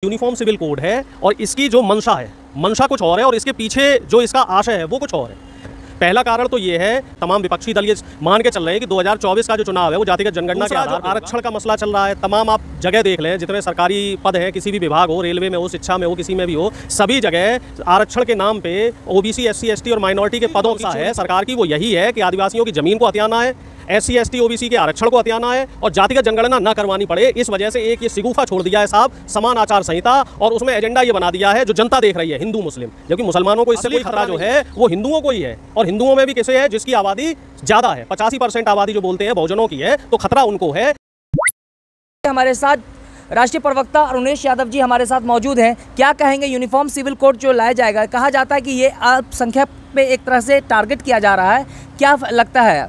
Uniform civil code है और इसकी जो मंशा है, मंशा कुछ और है और इसके पीछे जो इसका आशय है वो कुछ और है। पहला कारण तो ये है, तमाम विपक्षी दल ये मान के चल रहे हैं कि 2024 का जो चुनाव है वो जातिगत जनगणना के आधार पर आरक्षण का मसला चल रहा है। तमाम आप जगह देख लें, जितने सरकारी पद हैं, किसी भी विभाग हो, रेलवे में हो, शिक्षा में हो, किसी में भी हो, सभी जगह आरक्षण के नाम पे ओबीसी, एससी, एसटी और माइनॉरिटी के पदों का है सरकार की वो यही है कि आदिवासियों की जमीन को हथियाना है, एससी, एसटी, ओबीसी के आरक्षण को हथियाना है और जातिगत जनगणना न करवानी पड़े। इस वजह से एक ये सिगुफा छोड़ दिया है साहब समान आचार संहिता, और उसमें एजेंडा ये बना दिया है जो जनता देख रही है, हिंदू मुस्लिम, जबकि मुसलमानों को इससे कोई खतरा जो है वो हिंदुओं को ही है। और हिंदुओं में भी कैसे है जिसकी आबादी ज्यादा है, 85% आबादी जो बोलते हैं बहुजनों की है, तो खतरा उनको है। हमारे साथ राष्ट्रीय प्रवक्ता अरुणेश यादव जी हमारे साथ मौजूद हैं। क्या कहेंगे, यूनिफॉर्म सिविल कोड जो लाया जाएगा, कहा जाता है कि ये अल्पसंख्यक पे एक तरह से टारगेट किया जा रहा है, क्या लगता है?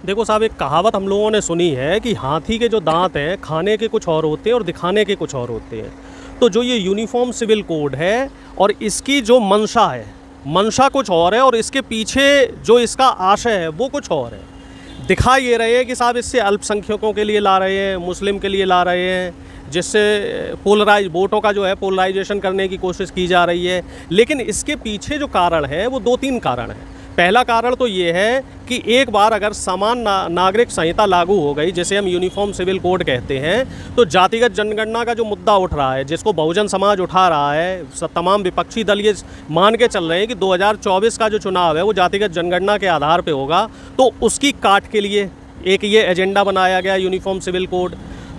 देखो साहब, एक कहावत हम लोगों ने सुनी है कि हाथी के जो दांत हैं खाने के कुछ और होते हैं और दिखाने के कुछ और होते हैं। तो जो ये यूनिफॉर्म सिविल कोड है और इसकी जो मंशा है, मंशा कुछ और है और इसके पीछे जो इसका आशय है वो कुछ और है। दिखा ये रहे हैं कि साहब इससे अल्पसंख्यकों के लिए ला रहे हैं, मुस्लिम के लिए ला रहे हैं, जिससे वोटों का जो है पोलराइजेशन करने की कोशिश की जा रही है। लेकिन इसके पीछे जो कारण है वो 2-3 कारण हैं। पहला कारण तो ये है कि एक बार अगर समान नागरिक संहिता लागू हो गई, जिसे हम यूनिफॉर्म सिविल कोड कहते हैं, तो जातिगत जनगणना का जो मुद्दा उठ रहा है, जिसको बहुजन समाज उठा रहा है, तमाम विपक्षी दल ये मान के चल रहे हैं कि 2024 का जो चुनाव है वो जातिगत जनगणना के आधार पे होगा, तो उसकी काट के लिए एक ये एजेंडा बनाया गया यूनिफॉर्म सिविल कोड।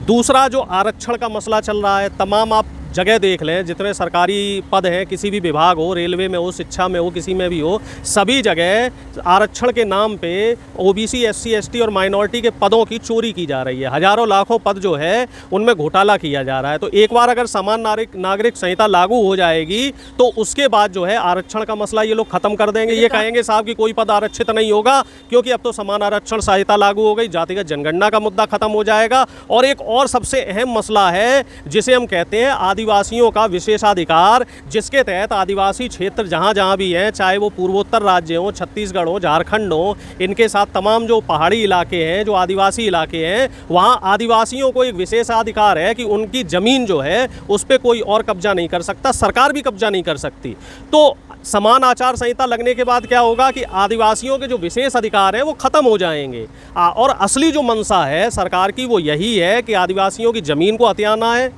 दूसरा जो आरक्षण का मसला चल रहा है, तमाम आप जगह देख लें, जितने सरकारी पद हैं, किसी भी विभाग हो, रेलवे में हो, शिक्षा में हो, किसी में भी हो, सभी जगह आरक्षण के नाम पे ओबीसी, एससी, एसटी और माइनॉरिटी के पदों की चोरी की जा रही है। हजारों लाखों पद जो है उनमें घोटाला किया जा रहा है। तो एक बार अगर समान नागरिक संहिता लागू हो जाएगी तो उसके बाद जो है आरक्षण का मसला ये लोग ख़त्म कर देंगे। ये कहेंगे साहब कि कोई पद आरक्षित नहीं होगा क्योंकि अब तो समान आरक्षण संहिता लागू हो गई, जातिगत जनगणना का मुद्दा खत्म हो जाएगा। और एक और सबसे अहम मसला है जिसे हम कहते हैं आदिवासियों का विशेषाधिकार, जिसके तहत आदिवासी क्षेत्र जहाँ जहाँ भी हैं, चाहे वो पूर्वोत्तर राज्य हो, छत्तीसगढ़ हो, झारखंड हो, इनके साथ तमाम जो पहाड़ी इलाके हैं, जो आदिवासी इलाके हैं, वहाँ आदिवासियों को एक विशेषाधिकार है कि उनकी ज़मीन जो है उस पर कोई और कब्जा नहीं कर सकता, सरकार भी कब्जा नहीं कर सकती। तो समान आचार संहिता लगने के बाद क्या होगा कि आदिवासियों के जो विशेष अधिकार हैं वो ख़त्म हो जाएंगे। और असली जो मंशा है सरकार की वो यही है कि आदिवासियों की ज़मीन को हथियाना है,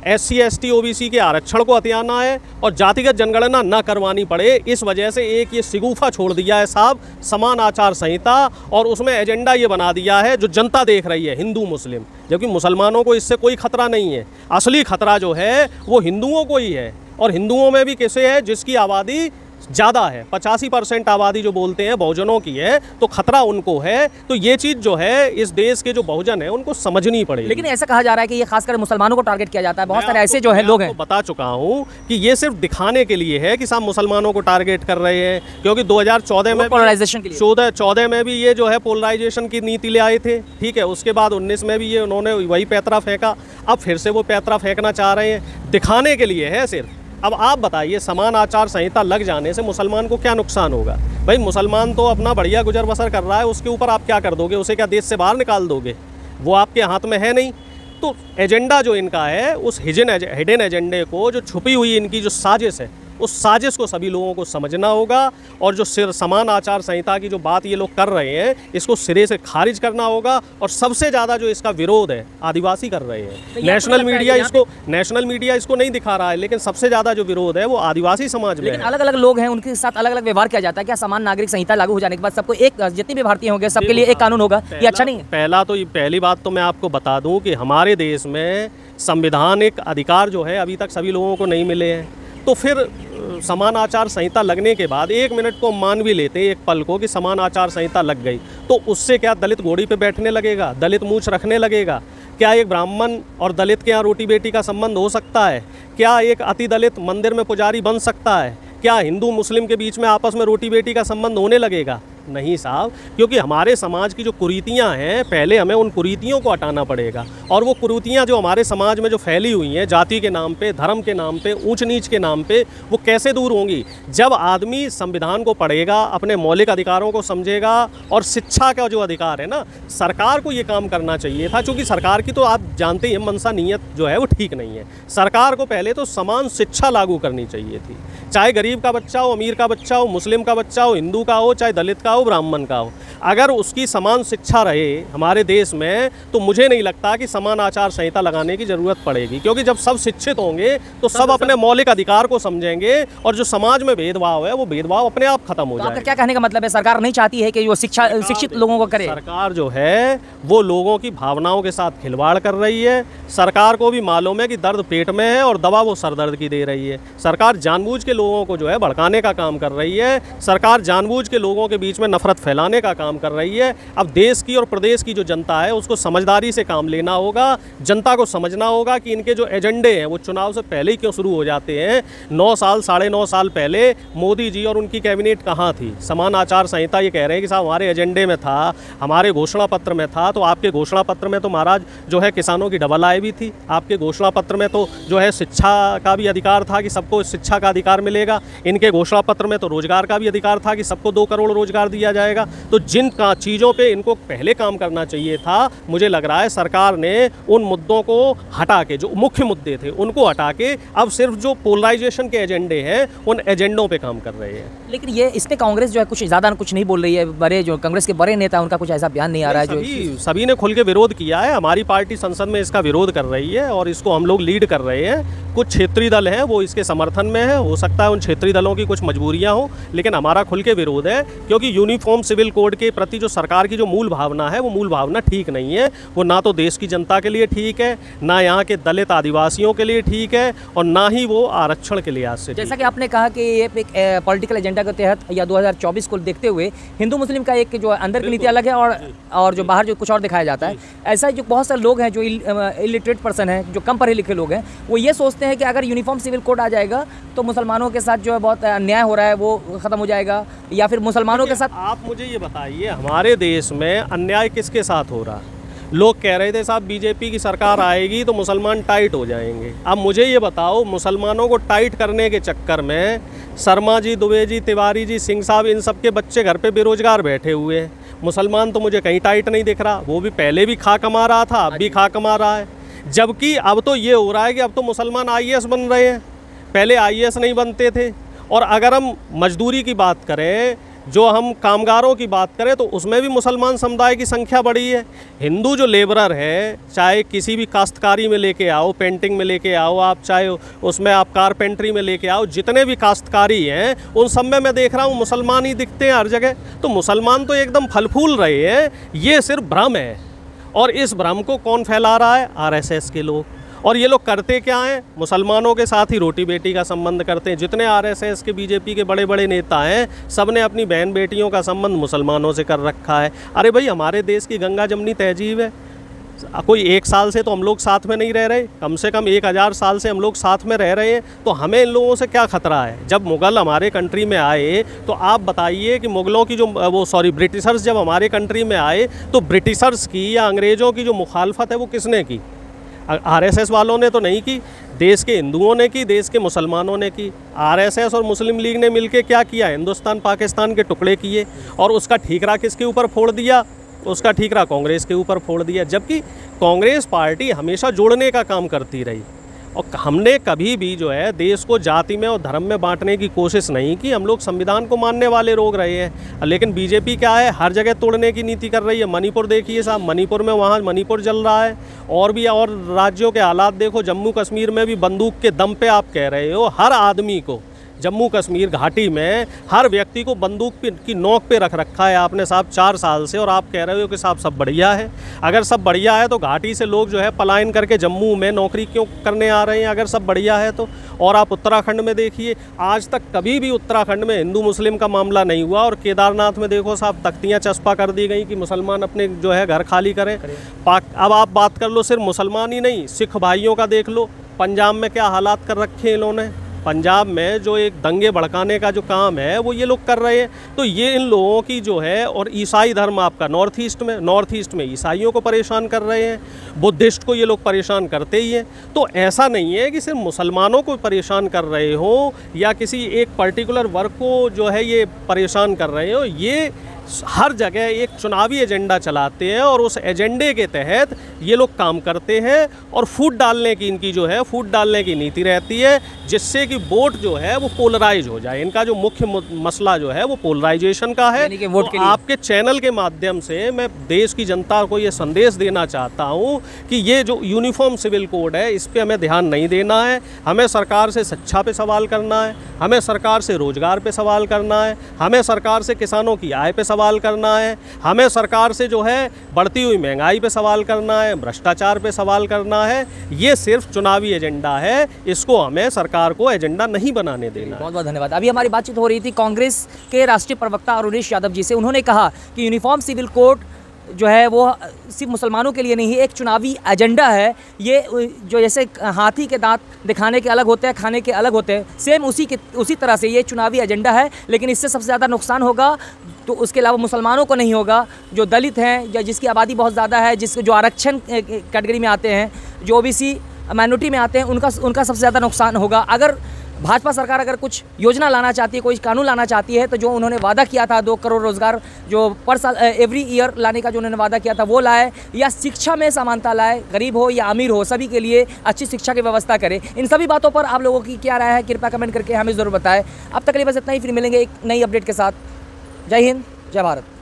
एससी, एसटी, ओबीसी के आरक्षण को हथियाना है और जातिगत जनगणना न करवानी पड़े। इस वजह से एक ये सिगुफा छोड़ दिया है साहब समान आचार संहिता, और उसमें एजेंडा ये बना दिया है जो जनता देख रही है, हिंदू मुस्लिम, जबकि मुसलमानों को इससे कोई खतरा नहीं है। असली खतरा जो है वो हिंदुओं को ही है, और हिंदुओं में भी कैसे है जिसकी आबादी ज़्यादा है, 85% आबादी जो बोलते हैं बहुजनों की है, तो खतरा उनको है। तो ये चीज़ जो है इस देश के जो बहुजन है उनको समझनी पड़ेगी। लेकिन ऐसा कहा जा रहा है कि ये खासकर मुसलमानों को टारगेट किया जाता है, बहुत सारे ऐसे जो है लोग हैं। बता चुका हूँ कि ये सिर्फ दिखाने के लिए है कि सब मुसलमानों को टारगेट कर रहे हैं, क्योंकि 2014 में पोलराइजेशन के लिए 14 में भी ये जो है पोलराइजेशन की नीति ले आए थे, ठीक है। उसके बाद 19 में भी ये उन्होंने वही पैतरा फेंका, अब फिर से वो पैतरा फेंकना चाह रहे हैं, दिखाने के लिए है सिर्फ। अब आप बताइए, समान आचार संहिता लग जाने से मुसलमान को क्या नुकसान होगा? भाई मुसलमान तो अपना बढ़िया गुजर बसर कर रहा है, उसके ऊपर आप क्या कर दोगे? उसे क्या देश से बाहर निकाल दोगे? वो आपके हाथ में है नहीं। तो एजेंडा जो इनका है, उस हिडन एजेंडे को, जो छुपी हुई इनकी जो साजिश है, उस साजिश को सभी लोगों को समझना होगा। और जो समान आचार संहिता की जो बात ये लोग कर रहे हैं, इसको सिरे से खारिज करना होगा। और सबसे ज़्यादा जो इसका विरोध है आदिवासी कर रहे हैं। नेशनल मीडिया इसको नहीं दिखा रहा है, लेकिन सबसे ज़्यादा जो विरोध है वो आदिवासी समाज में है। अलग अलग लोग हैं, उनके साथ अलग अलग व्यवहार किया जाता है। क्या समान नागरिक संहिता लागू हो जाने के बाद सबको एक, जितने भी भारतीय होंगे सबके लिए एक कानून होगा, ये अच्छा नहीं है? पहली बात तो मैं आपको बता दूं कि हमारे देश में संवैधानिक अधिकार जो है अभी तक सभी लोगों को नहीं मिले हैं। तो फिर समान आचार संहिता लगने के बाद 1 मिनट को मान भी लेते हैं, एक पल को, कि समान आचार संहिता लग गई, तो उससे क्या दलित घोड़ी पे बैठने लगेगा, दलित मूछ रखने लगेगा? क्या एक ब्राह्मण और दलित के यहाँ रोटी बेटी का संबंध हो सकता है? क्या एक अति दलित मंदिर में पुजारी बन सकता है? क्या हिंदू मुस्लिम के बीच में आपस में रोटी बेटी का संबंध होने लगेगा? नहीं साहब, क्योंकि हमारे समाज की जो कुरीतियाँ हैं, पहले हमें उन कुरीतियों को हटाना पड़ेगा। और वो कुरीतियाँ जो हमारे समाज में जो फैली हुई हैं, जाति के नाम पे, धर्म के नाम पे, ऊंच नीच के नाम पे, वो कैसे दूर होंगी? जब आदमी संविधान को पढ़ेगा, अपने मौलिक अधिकारों को समझेगा, और शिक्षा का जो अधिकार है ना, सरकार को ये काम करना चाहिए था। क्योंकि सरकार की तो आप जानते हैं मनसा नीयत जो है वो ठीक नहीं है। सरकार को पहले तो समान शिक्षा लागू करनी चाहिए थी, चाहे गरीब का बच्चा हो, अमीर का बच्चा हो, मुस्लिम का बच्चा हो, हिंदू का हो, चाहे दलित का हो, ब्राह्मण का हो। अगर उसकी समान शिक्षा रहे हमारे देश में, तो मुझे नहीं लगता कि समान आचार संहिता लगाने की ज़रूरत पड़ेगी। क्योंकि जब सब शिक्षित होंगे तो सब अपने मौलिक अधिकार को समझेंगे, और जो समाज में भेदभाव है वो भेदभाव अपने आप खत्म हो जाएगा। आपका क्या कहने का मतलब है, सरकार नहीं चाहती है कि वो शिक्षित लोगों को करे? सरकार जो है वो लोगों की भावनाओं के साथ खिलवाड़ कर रही है। सरकार को भी मालूम है कि दर्द पेट में है और दवा वो सरदर्द की दे रही है। सरकार जानबूझ के लोगों को जो है भड़काने का काम कर रही है। सरकार जानबूझ के लोगों के बीच में नफरत फैलाने का काम कर रही है। अब देश की और प्रदेश की जो जनता है उसको समझदारी से काम लेना होगा। जनता को समझना होगा कि इनके जो एजेंडे हैं वो चुनाव से पहले ही क्यों शुरू हो जाते हैं। 9 साल 9.5 साल पहले मोदी जी और उनकी कैबिनेट कहाँ थी? समान आचार संहिता ये कह रहे हैं कि साहब हमारे एजेंडे में था, हमारे घोषणा पत्र में था। तो आपके घोषणा पत्र में तो महाराज जो है किसानों की डबल आय भी थी। आपके घोषणा पत्र में तो जो है शिक्षा का भी अधिकार था कि सबको शिक्षा का अधिकार मिलेगा। इनके घोषणा पत्र में तो रोजगार का भी अधिकार था कि सबको 2 करोड़ रोजगार दिया जाएगा। तो जिन चीज़ों पे इनको पहले काम करना चाहिए था, मुझे लग रहा है सरकार ने उन मुद्दों को हटा के, जो मुख्य मुद्दे थे उनको हटा के, अब सिर्फ जो पोलराइजेशन के एजेंडे हैं उन एजेंडों पे काम कर रहे हैं। लेकिन ये इस पे कांग्रेस जो है कुछ ज़्यादा कुछ नहीं बोल रही है। बड़े जो कांग्रेस के बड़े नेता उनका कुछ ऐसा बयान नहीं आ रहा है। सभी ने खुल के विरोध किया है। हमारी पार्टी संसद में इसका विरोध कर रही है और इसको हम लोग लीड कर रहे हैं। कुछ क्षेत्रीय दल हैं वो इसके समर्थन में है। हो सकता है उन क्षेत्रीय दलों की कुछ मजबूरियां हो, लेकिन हमारा खुल के विरोध है। क्योंकि यूनिफॉर्म सिविल कोड के प्रति जो सरकार की जो मूल भावना है वो मूल भावना ठीक नहीं है। वो ना तो देश की जनता के लिए ठीक है, ना यहाँ के दलित आदिवासियों के लिए ठीक है, और ना ही वो आरक्षण के लिहाज से। जैसा कि आपने कहा कि ये एक पॉलिटिकल एजेंडा के तहत या 2024 को देखते हुए हिंदू मुस्लिम का एक जो अंदर की नीति अलग है और जो बाहर जो कुछ और दिखाया जाता है। ऐसा जो बहुत सारे लोग हैं जो इलिटरेट पर्सन हैं, जो कम पढ़े लिखे लोग हैं, वो ये सोचते हैं कि अगर यूनिफॉर्म सिविल कोड आ जाएगा तो मुसलमानों के साथ जो है बहुत अन्याय हो रहा है वो ख़त्म हो जाएगा, या फिर मुसलमानों के साथ। आप मुझे ये बताइए, हमारे देश में अन्याय किसके साथ हो रहा है? लोग कह रहे थे साहब बीजेपी की सरकार आएगी तो मुसलमान टाइट हो जाएंगे। अब मुझे ये बताओ, मुसलमानों को टाइट करने के चक्कर में शर्मा जी, दुबे जी, तिवारी जी, सिंह साहब, इन सब के बच्चे घर पे बेरोजगार बैठे हुए हैं। मुसलमान तो मुझे कहीं टाइट नहीं दिख रहा। वो भी पहले भी खा कमा रहा था, अब भी खा कमा रहा है। जबकि अब तो ये हो रहा है कि अब तो मुसलमान IAS बन रहे हैं, पहले IAS नहीं बनते थे। और अगर हम मजदूरी की बात करें, जो हम कामगारों की बात करें, तो उसमें भी मुसलमान समुदाय की संख्या बढ़ी है। हिंदू जो लेबरर है, चाहे किसी भी काश्तकारी में लेके आओ, पेंटिंग में लेके आओ आप, चाहे उसमें आप कारपेंट्री में लेके आओ, जितने भी काश्तकारी हैं उन सब में मैं देख रहा हूँ मुसलमान ही दिखते हैं हर जगह। तो मुसलमान तो एकदम फल फूल रहे हैं। ये सिर्फ भ्रम है, और इस भ्रम को कौन फैला रहा है? RSS के लोग। और ये लोग करते क्या हैं? मुसलमानों के साथ ही रोटी बेटी का संबंध करते हैं। जितने RSS के BJP के बड़े बड़े नेता हैं, सब ने अपनी बहन बेटियों का संबंध मुसलमानों से कर रखा है। अरे भाई, हमारे देश की गंगा जमनी तहजीब है। कोई 1 साल से तो हम लोग साथ में नहीं रह रहे, कम से कम 1000 साल से हम लोग साथ में रह रहे हैं। तो हमें इन लोगों से क्या खतरा है? जब मुग़ल हमारे कंट्री में आए तो आप बताइए कि मुग़लों की जो ब्रिटिशर्स जब हमारे कंट्री में आए तो ब्रिटिशर्स की या अंग्रेज़ों की जो मुखालफत है वो किसने की? RSS वालों ने तो नहीं की, देश के हिंदुओं ने की, देश के मुसलमानों ने की। RSS और मुस्लिम लीग ने मिलके क्या किया? हिंदुस्तान पाकिस्तान के टुकड़े किए, और उसका ठीकरा किसके ऊपर फोड़ दिया? उसका ठीकरा कांग्रेस के ऊपर फोड़ दिया। जबकि कांग्रेस पार्टी हमेशा जोड़ने का काम करती रही, और हमने कभी भी जो है देश को जाति में और धर्म में बांटने की कोशिश नहीं की। हम लोग संविधान को मानने वाले लोग रहे हैं। लेकिन BJP क्या है, हर जगह तोड़ने की नीति कर रही है। मणिपुर देखिए साहब, मणिपुर में वहाँ मणिपुर जल रहा है, और भी और राज्यों के हालात देखो। जम्मू कश्मीर में भी बंदूक के दम पे आप कह रहे हो हर आदमी को, जम्मू कश्मीर घाटी में हर व्यक्ति को बंदूक की नोक पे रख रखा है आपने साहब 4 साल से, और आप कह रहे हो कि साहब सब बढ़िया है। अगर सब बढ़िया है तो घाटी से लोग जो है पलायन करके जम्मू में नौकरी क्यों करने आ रहे हैं, अगर सब बढ़िया है तो? और आप उत्तराखंड में देखिए, आज तक कभी भी उत्तराखंड में हिंदू मुस्लिम का मामला नहीं हुआ। और केदारनाथ में देखो साहब, तख्तियाँ चस्पा कर दी गई कि मुसलमान अपने जो है घर खाली करें। अब आप बात कर लो सिर्फ मुसलमान ही नहीं, सिख भाइयों का देख लो, पंजाब में क्या हालात कर रखे हैं इन्होंने। पंजाब में जो एक दंगे भड़काने का जो काम है वो ये लोग कर रहे हैं। तो ये इन लोगों की जो है, और ईसाई धर्म आपका नॉर्थ ईस्ट में ईसाइयों को परेशान कर रहे हैं, बुद्धिस्ट को ये लोग परेशान करते ही हैं। तो ऐसा नहीं है कि सिर्फ मुसलमानों को परेशान कर रहे हो या किसी एक पर्टिकुलर वर्ग को जो है ये परेशान कर रहे हो। ये हर जगह एक चुनावी एजेंडा चलाते हैं और उस एजेंडे के तहत ये लोग काम करते हैं और फूट डालने की इनकी जो है फूट डालने की नीति रहती है, जिससे कि वोट जो है वो पोलराइज हो जाए। इनका जो मुख्य मसला जो है वो पोलराइजेशन का है। यानी कि वोट के लिए आपके चैनल के माध्यम से मैं देश की जनता को ये संदेश देना चाहता हूँ कि ये जो यूनिफॉर्म सिविल कोड है इस पर हमें ध्यान नहीं देना है। हमें सरकार से शिक्षा पे सवाल करना है, हमें सरकार से रोजगार पे सवाल करना है, हमें सरकार से किसानों की आय पे सवाल करना है, हमें सरकार से जो है बढ़ती हुई महंगाई पे सवाल करना है, भ्रष्टाचार पे सवाल करना है। ये सिर्फ चुनावी एजेंडा है, इसको हमें सरकार को एजेंडा नहीं बनाने देना। बहुत बहुत धन्यवाद। अभी हमारी बातचीत हो रही थी कांग्रेस के राष्ट्रीय प्रवक्ता अरुणेश यादव जी से। उन्होंने कहा कि यूनिफॉर्म सिविल कोड जो है वो सिर्फ मुसलमानों के लिए नहीं, एक चुनावी एजेंडा है। ये जो जैसे हाथी के दांत दिखाने के अलग होते हैं, खाने के अलग होते हैं, सेम उसी तरह से ये चुनावी एजेंडा है। लेकिन इससे सबसे ज़्यादा नुकसान होगा तो उसके अलावा मुसलमानों को नहीं होगा, जो दलित हैं या जिसकी आबादी बहुत ज़्यादा है, जो आरक्षण कैटेगरी में आते हैं, जो ओबीसी माइनॉरिटी में आते हैं, उनका सबसे ज़्यादा नुकसान होगा। अगर भाजपा सरकार अगर कुछ योजना लाना चाहती है, कोई कानून लाना चाहती है, तो जो उन्होंने वादा किया था 2 करोड़ रोजगार जो पर साल एवरी ईयर लाने का जो उन्होंने वादा किया था वो लाए, या शिक्षा में समानता लाए, गरीब हो या अमीर हो सभी के लिए अच्छी शिक्षा की व्यवस्था करे। इन सभी बातों पर आप लोगों की क्या राय है, कृपया कमेंट करके हमें ज़रूर बताएं। अब तक के लिए बस इतना ही, फिर मिलेंगे एक नई अपडेट के साथ। जय हिंद, जय भारत।